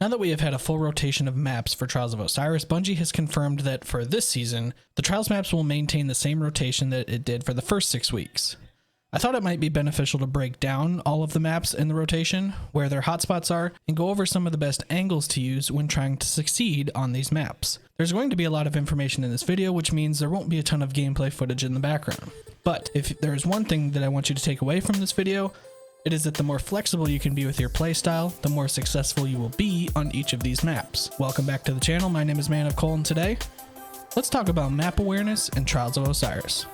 Now that we have had a full rotation of maps for Trials of Osiris, Bungie has confirmed that for this season, the Trials maps will maintain the same rotation that it did for the first 6 weeks. I thought it might be beneficial to break down all of the maps in the rotation, where their hotspots are, and go over some of the best angles to use when trying to succeed on these maps. There's going to be a lot of information in this video, which means there won't be a ton of gameplay footage in the background. But if there's one thing that I want you to take away from this video, it is that the more flexible you can be with your playstyle, the more successful you will be on each of these maps. Welcome back to the channel, my name is Man of Coal, and today, let's talk about map awareness and Trials of Osiris.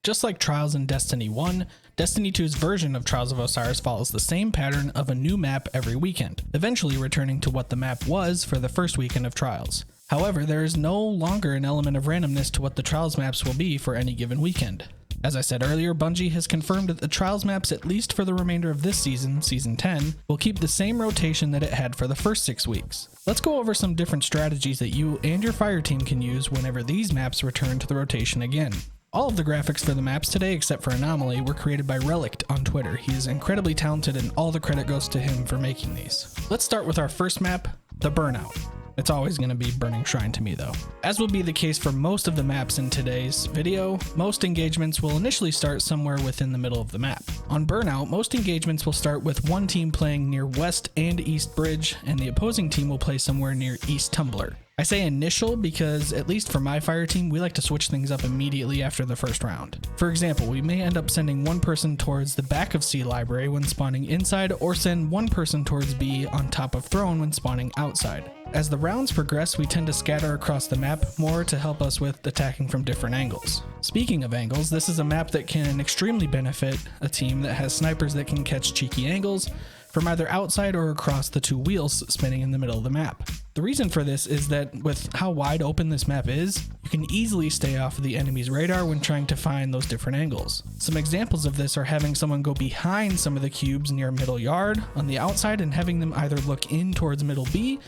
Just like Trials in Destiny 1, Destiny 2's version of Trials of Osiris follows the same pattern of a new map every weekend, eventually returning to what the map was for the first weekend of Trials. However, there is no longer an element of randomness to what the Trials maps will be for any given weekend. As I said earlier, Bungie has confirmed that the Trials maps, at least for the remainder of this season, Season 10, will keep the same rotation that it had for the first 6 weeks. Let's go over some different strategies that you and your fire team can use whenever these maps return to the rotation again. All of the graphics for the maps today, except for Anomaly, were created by Relict on Twitter. He is incredibly talented and all the credit goes to him for making these. Let's start with our first map, the Burnout. It's always going to be Burning Shrine to me though. As will be the case for most of the maps in today's video, most engagements will initially start somewhere within the middle of the map. On Burnout, most engagements will start with one team playing near West and East Bridge, and the opposing team will play somewhere near East Tumbler. I say initial because, at least for my fire team, we like to switch things up immediately after the first round. For example, we may end up sending one person towards the back of C library when spawning inside, or send one person towards B on top of throne when spawning outside. As the rounds progress, we tend to scatter across the map more to help us with attacking from different angles. Speaking of angles, this is a map that can extremely benefit a team that has snipers that can catch cheeky angles from either outside or across the two wheels spinning in the middle of the map. The reason for this is that with how wide open this map is, you can easily stay off of the enemy's radar when trying to find those different angles. Some examples of this are having someone go behind some of the cubes near middle yard on the outside and having them either look in towards middle B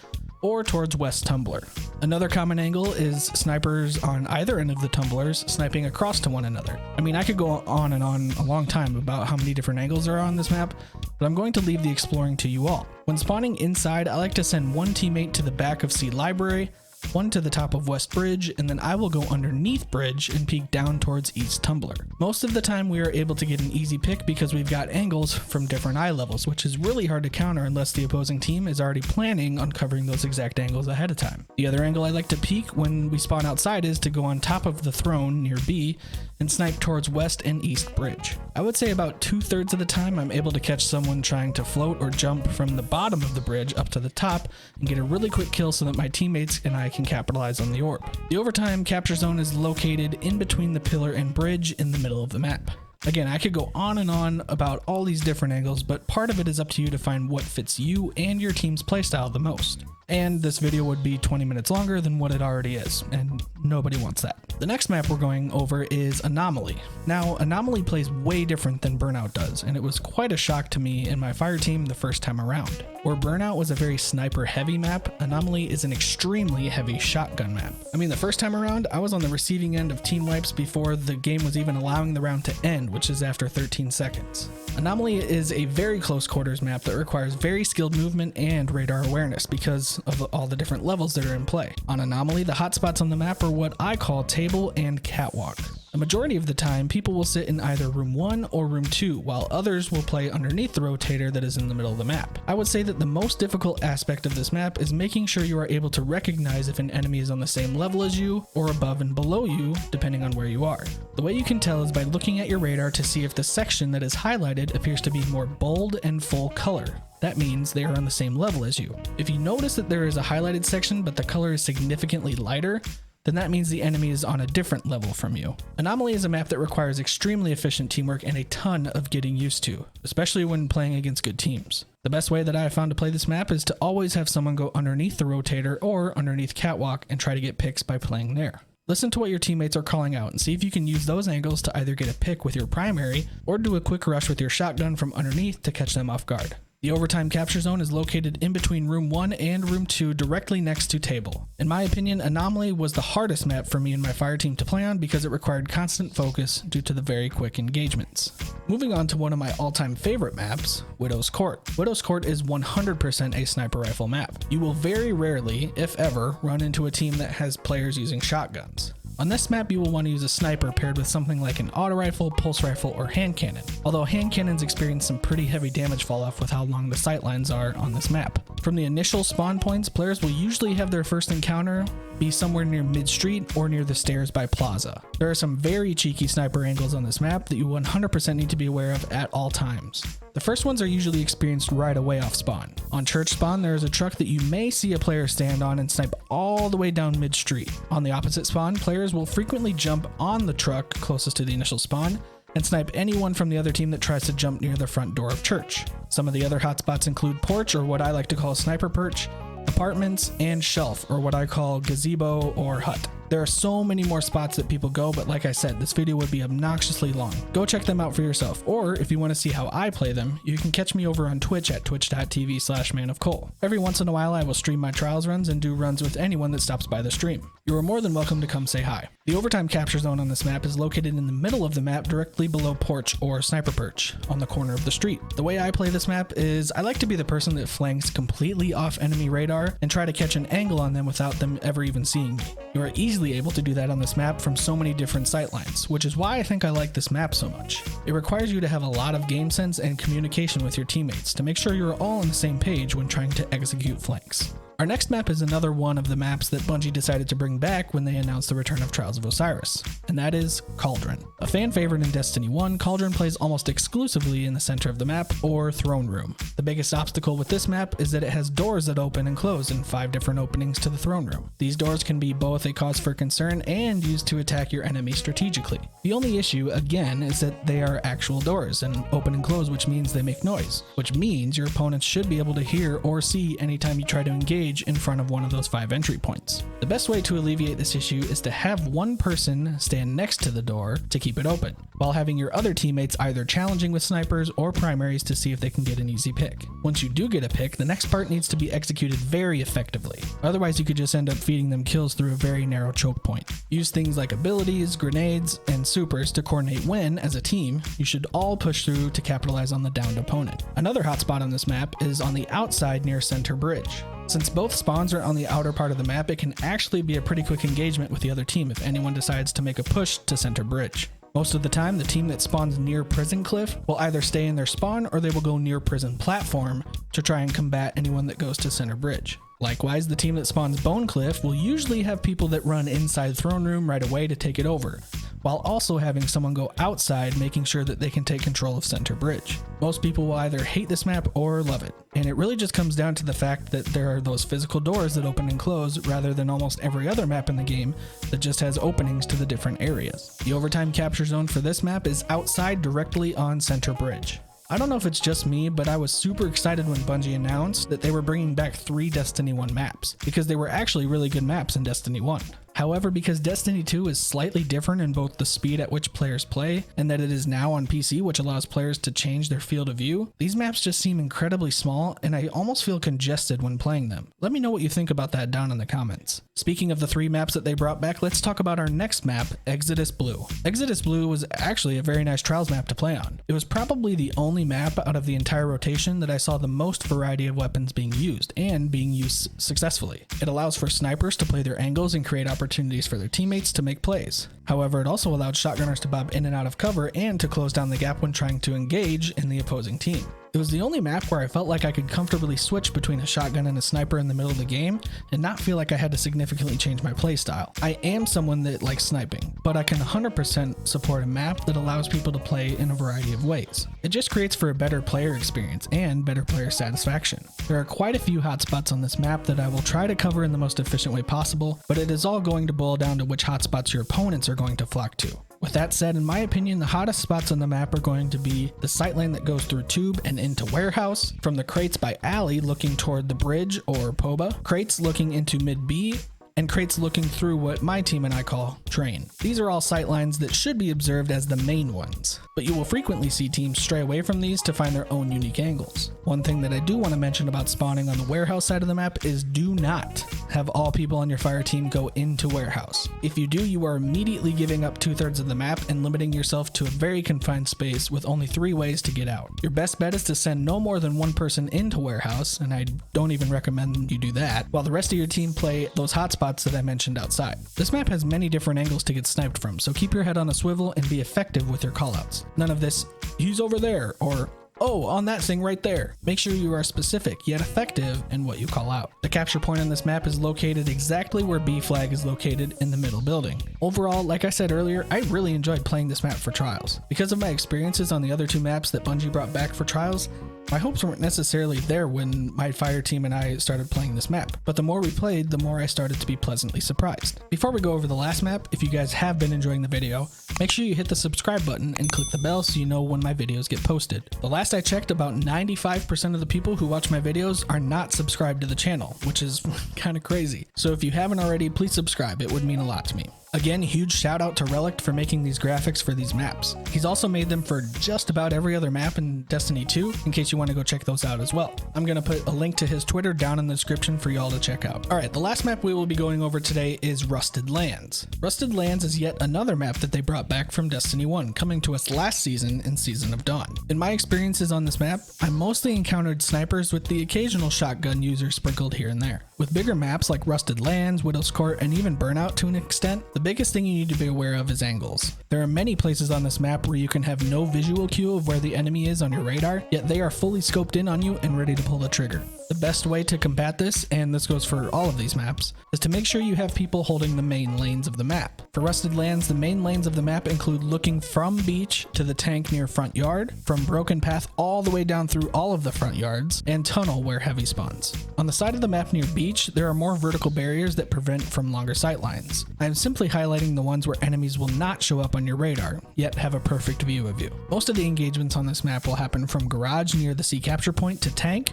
or towards West Tumbler. Another common angle is snipers on either end of the tumblers sniping across to one another. I mean, I could go on and on a long time about how many different angles there are on this map, but I'm going to leave the exploring to you all. When spawning inside, I like to send one teammate to the back of C library, one to the top of West Bridge, and then I will go underneath Bridge and peek down towards East Tumbler. Most of the time we are able to get an easy pick because we've got angles from different eye levels, which is really hard to counter unless the opposing team is already planning on covering those exact angles ahead of time. The other angle I like to peek when we spawn outside is to go on top of the throne near B and snipe towards West and East Bridge. I would say about 2/3 of the time I'm able to catch someone trying to float or jump from the bottom of the bridge up to the top and get a really quick kill so that my teammates and I can capitalize on the orb. The overtime capture zone is located in between the pillar and bridge in the middle of the map. Again, I could go on and on about all these different angles, but part of it is up to you to find what fits you and your team's playstyle the most. And this video would be 20 minutes longer than what it already is, and nobody wants that. The next map we're going over is Anomaly. Now, Anomaly plays way different than Burnout does, and it was quite a shock to me and my fire team the first time around. Where Burnout was a very sniper-heavy map, Anomaly is an extremely heavy shotgun map. I mean, the first time around, I was on the receiving end of team wipes before the game was even allowing the round to end, which is after 13 seconds. Anomaly is a very close quarters map that requires very skilled movement and radar awareness because of all the different levels that are in play. On Anomaly, the hotspots on the map are what I call table and catwalk. A majority of the time, people will sit in either room 1 or room 2, while others will play underneath the rotator that is in the middle of the map. I would say that the most difficult aspect of this map is making sure you are able to recognize if an enemy is on the same level as you or above and below you, depending on where you are. The way you can tell is by looking at your radar to see if the section that is highlighted appears to be more bold and full color. That means they are on the same level as you. If you notice that there is a highlighted section but the color is significantly lighter, then that means the enemy is on a different level from you. Anomaly is a map that requires extremely efficient teamwork and a ton of getting used to, especially when playing against good teams. The best way that I have found to play this map is to always have someone go underneath the rotator or underneath catwalk and try to get picks by playing there. Listen to what your teammates are calling out and see if you can use those angles to either get a pick with your primary or do a quick rush with your shotgun from underneath to catch them off guard. The overtime capture zone is located in between room 1 and room 2, directly next to table. In my opinion, Anomaly was the hardest map for me and my fire team to play on because it required constant focus due to the very quick engagements. Moving on to one of my all-time favorite maps, Widow's Court. Widow's Court is 100% a sniper rifle map. You will very rarely, if ever, run into a team that has players using shotguns. On this map, you will want to use a sniper paired with something like an auto rifle, pulse rifle, or hand cannon, although hand cannons experience some pretty heavy damage fall off with how long the sight lines are on this map. From the initial spawn points, players will usually have their first encounter be somewhere near mid-street or near the stairs by Plaza. There are some very cheeky sniper angles on this map that you 100% need to be aware of at all times. The first ones are usually experienced right away off spawn. On church spawn, there is a truck that you may see a player stand on and snipe all the way down mid-street. On the opposite spawn, players will frequently jump on the truck closest to the initial spawn and snipe anyone from the other team that tries to jump near the front door of church. Some of the other hotspots include porch, or what I like to call sniper perch, apartments, and shelf, or what I call gazebo or hut. There are so many more spots that people go, but like I said, this video would be obnoxiously long. Go check them out for yourself, or if you want to see how I play them, you can catch me over on Twitch at twitch.tv/manofcoal. Every once in a while I will stream my trials runs and do runs with anyone that stops by the stream. You are more than welcome to come say hi. The overtime capture zone on this map is located in the middle of the map, directly below porch or sniper perch on the corner of the street. The way I play this map is I like to be the person that flanks completely off enemy radar and try to catch an angle on them without them ever even seeing me. You are easily able to do that on this map from so many different sight lines, which is why I think I like this map so much. It requires you to have a lot of game sense and communication with your teammates to make sure you're all on the same page when trying to execute flanks. Our next map is another one of the maps that Bungie decided to bring back when they announced the return of Trials of Osiris, and that is CAULDRON. A fan favorite in Destiny 1, CAULDRON plays almost exclusively in the center of the map, or throne room. The biggest obstacle with this map is that it has doors that open and close in 5 different openings to the throne room. These doors can be both a cause for concern and used to attack your enemy strategically. The only issue, again, is that they are actual doors and open and close, which means they make noise, which means your opponents should be able to hear or see anytime you try to engage in front of one of those 5 entry points. The best way to alleviate this issue is to have one person stand next to the door to keep it open, while having your other teammates either challenging with snipers or primaries to see if they can get an easy pick. Once you do get a pick, the next part needs to be executed very effectively. Otherwise, you could just end up feeding them kills through a very narrow choke point. Use things like abilities, grenades, and supers to coordinate when, as a team, you should all push through to capitalize on the downed opponent. Another hotspot on this map is on the outside near Center Bridge. Since both spawns are on the outer part of the map, it can actually be a pretty quick engagement with the other team if anyone decides to make a push to Center Bridge. Most of the time, the team that spawns near Prison Cliff will either stay in their spawn or they will go near Prison Platform to try and combat anyone that goes to Center Bridge. Likewise, the team that spawns Bone Cliff will usually have people that run inside Throne Room right away to take it over, while also having someone go outside making sure that they can take control of Center Bridge. Most people will either hate this map or love it, and it really just comes down to the fact that there are those physical doors that open and close rather than almost every other map in the game that just has openings to the different areas. The overtime capture zone for this map is outside directly on Center Bridge. I don't know if it's just me, but I was super excited when Bungie announced that they were bringing back 3 Destiny 1 maps, because they were actually really good maps in Destiny 1. However, because Destiny 2 is slightly different in both the speed at which players play and that it is now on PC, which allows players to change their field of view, these maps just seem incredibly small and I almost feel congested when playing them. Let me know what you think about that down in the comments. Speaking of the 3 maps that they brought back, let's talk about our next map, Exodus Blue. Exodus Blue was actually a very nice Trials map to play on. It was probably the only map out of the entire rotation that I saw the most variety of weapons being used, and being used successfully. It allows for snipers to play their angles and create opportunities for their teammates to make plays. However, it also allowed shotgunners to bob in and out of cover and to close down the gap when trying to engage in the opposing team. It was the only map where I felt like I could comfortably switch between a shotgun and a sniper in the middle of the game and not feel like I had to significantly change my playstyle. I am someone that likes sniping, but I can 100% support a map that allows people to play in a variety of ways. It just creates for a better player experience and better player satisfaction. There are quite a few hotspots on this map that I will try to cover in the most efficient way possible, but it is all going to boil down to which hotspots your opponents are going to flock to. With that said, in my opinion, the hottest spots on the map are going to be the sightline that goes through Tube and into Warehouse, from the crates by Alley looking toward the bridge or Poba, crates looking into mid B, and crates looking through what my team and I call train. These are all sightlines that should be observed as the main ones, but you will frequently see teams stray away from these to find their own unique angles. One thing that I do want to mention about spawning on the warehouse side of the map is do not have all people on your fire team go into warehouse. If you do, you are immediately giving up 2/3 of the map and limiting yourself to a very confined space with only 3 ways to get out. Your best bet is to send no more than 1 person into warehouse, and I don't even recommend you do that, while the rest of your team play those hotspots that I mentioned outside. This map has many different angles to get sniped from, so keep your head on a swivel and be effective with your callouts. None of this, he's over there, or oh, on that thing right there. Make sure you are specific yet effective in what you call out. The capture point on this map is located exactly where B flag is located in the middle building. Overall, like I said earlier, I really enjoyed playing this map for Trials. Because of my experiences on the other 2 maps that Bungie brought back for Trials, my hopes weren't necessarily there when my fire team and I started playing this map, but the more we played, the more I started to be pleasantly surprised. Before we go over the last map, if you guys have been enjoying the video, make sure you hit the subscribe button and click the bell so you know when my videos get posted. The last I checked, about 95% of the people who watch my videos are not subscribed to the channel, which is kind of crazy. So if you haven't already, please subscribe, it would mean a lot to me. Again, huge shout out to Relic for making these graphics for these maps. He's also made them for just about every other map in Destiny 2, in case you want to go check those out as well. I'm going to put a link to his Twitter down in the description for y'all to check out. Alright, the last map we will be going over today is Rusted Lands. Rusted Lands is yet another map that they brought back from Destiny 1, coming to us last season in Season of Dawn. In my experiences on this map, I mostly encountered snipers with the occasional shotgun user sprinkled here and there. With bigger maps like Rusted Lands, Widow's Court, and even Burnout to an extent, the biggest thing you need to be aware of is angles. There are many places on this map where you can have no visual cue of where the enemy is on your radar, yet they are fully scoped in on you and ready to pull the trigger. The best way to combat this, and this goes for all of these maps, is to make sure you have people holding the main lanes of the map. For Rusted Lands, the main lanes of the map include looking from beach to the tank near front yard, from broken path all the way down through all of the front yards, and tunnel where heavy spawns. On the side of the map near beach, there are more vertical barriers that prevent from longer sight lines. I am simply highlighting the ones where enemies will not show up on your radar, yet have a perfect view of you. Most of the engagements on this map will happen from garage near the C capture point to tank,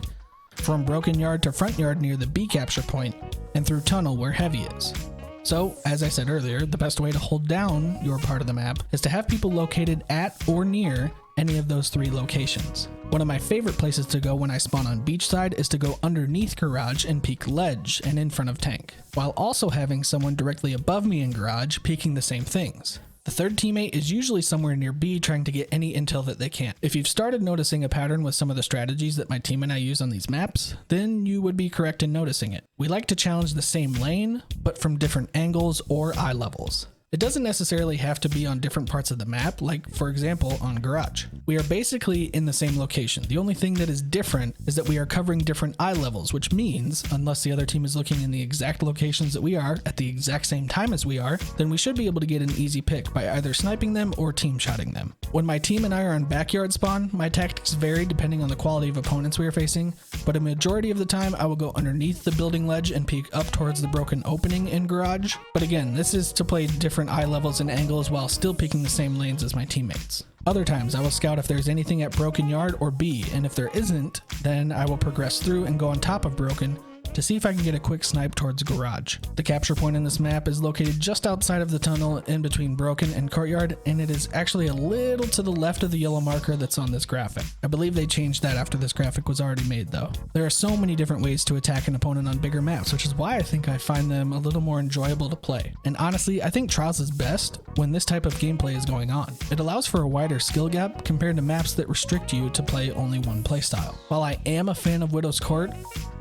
from broken yard to front yard near the B capture point, and through tunnel where heavy is. So, as I said earlier, the best way to hold down your part of the map is to have people located at or near any of those 3 locations. One of my favorite places to go when I spawn on beachside is to go underneath garage and peek ledge and in front of tank, while also having someone directly above me in garage peeking the same things. The third teammate is usually somewhere near B trying to get any intel that they can. If you've started noticing a pattern with some of the strategies that my team and I use on these maps, then you would be correct in noticing it. We like to challenge the same lane, but from different angles or eye levels. It doesn't necessarily have to be on different parts of the map, like for example on garage. We are basically in the same location. The only thing that is different is that we are covering different eye levels, which means unless the other team is looking in the exact locations that we are at the exact same time as we are, then we should be able to get an easy pick by either sniping them or team shotting them. When my team and I are on backyard spawn, my tactics vary depending on the quality of opponents we are facing, but a majority of the time I will go underneath the building ledge and peek up towards the broken opening in garage. But again, this is to play different eye levels and angles while still peeking the same lanes as my teammates. Other times I will scout if there's anything at broken yard or B, and if there isn't, then I will progress through and go on top of broken to see if I can get a quick snipe towards garage. The capture point in this map is located just outside of the tunnel in between broken and courtyard, and it is actually a little to the left of the yellow marker that's on this graphic. I believe they changed that after this graphic was already made though. There are so many different ways to attack an opponent on bigger maps, which is why I think I find them a little more enjoyable to play. And honestly, I think Trials is best when this type of gameplay is going on. It allows for a wider skill gap compared to maps that restrict you to play only one playstyle. While I am a fan of Widow's Court,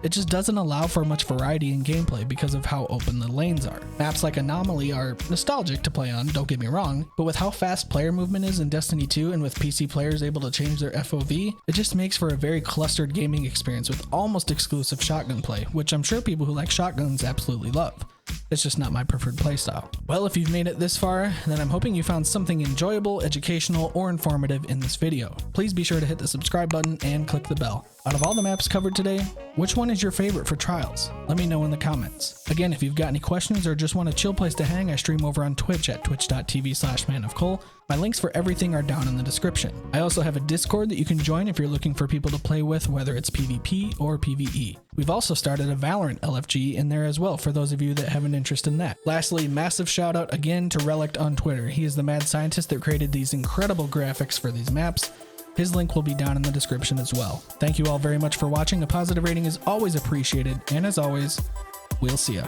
it just doesn't allow for much variety in gameplay because of how open the lanes are. Maps like Anomaly are nostalgic to play on, don't get me wrong, but with how fast player movement is in Destiny 2 and with PC players able to change their FOV, it just makes for a very clustered gaming experience with almost exclusive shotgun play, which I'm sure people who like shotguns absolutely love. It's just not my preferred playstyle. Well, if you've made it this far, then I'm hoping you found something enjoyable, educational, or informative in this video. Please be sure to hit the subscribe button and click the bell. Out of all the maps covered today, which one is your favorite for Trials? Let me know in the comments. Again, if you've got any questions or just want a chill place to hang, I stream over on Twitch at twitch.tv/manofcole. My links for everything are down in the description. I also have a Discord that you can join if you're looking for people to play with, whether it's PvP or PvE. We've also started a Valorant LFG in there as well for those of you that have an interest in that. Lastly, massive shout out again to Relict on Twitter. He is the mad scientist that created these incredible graphics for these maps. His link will be down in the description as well. Thank you all very much for watching. A positive rating is always appreciated, and as always, we'll see ya.